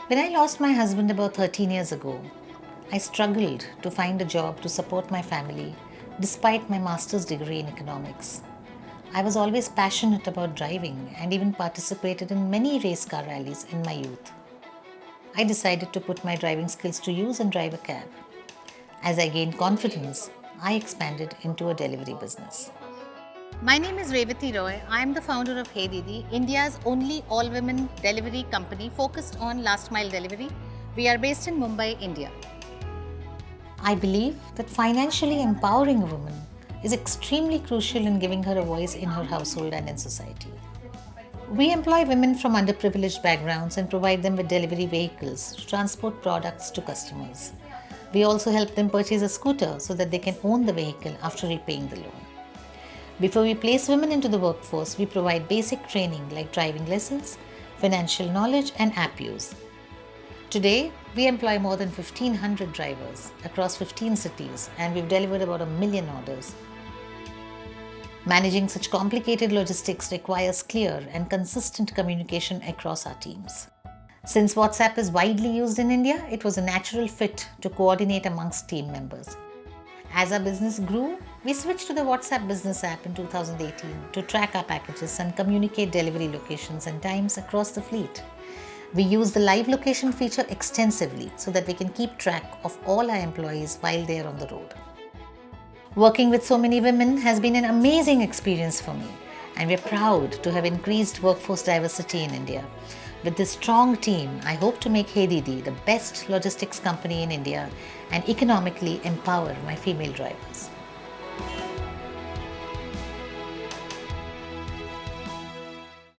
When I lost my husband about 13 years ago, I struggled to find a job to support my family despite my master's degree in economics. I was always passionate about driving and even participated in many race car rallies in my youth. I decided to put my driving skills to use and drive a cab. As I gained confidence, I expanded into a delivery business. My name is Revathy Roy. I am the founder of Hey DeeDee, India's only all-women delivery company focused on last mile delivery. We are based in Mumbai, India. I believe that financially empowering a woman is extremely crucial in giving her a voice in her household and in society. We employ women from underprivileged backgrounds and provide them with delivery vehicles to transport products to customers. We also help them purchase a scooter so that they can own the vehicle after repaying the loan. Before we place women into the workforce, we provide basic training like driving lessons, financial knowledge, and app use. Today, we employ more than 1,500 drivers across 15 cities, and we've delivered about 1 million orders. Managing such complicated logistics requires clear and consistent communication across our teams. Since WhatsApp is widely used in India, it was a natural fit to coordinate amongst team members. As our business grew, we switched to the WhatsApp business app in 2018 to track our packages and communicate delivery locations and times across the fleet. We use the live location feature extensively so that we can keep track of all our employees while they are on the road. Working with so many women has been an amazing experience for me, and we're proud to have increased workforce diversity in India. With this strong team, I hope to make Hey DeeDee the best logistics company in India and economically empower my female drivers.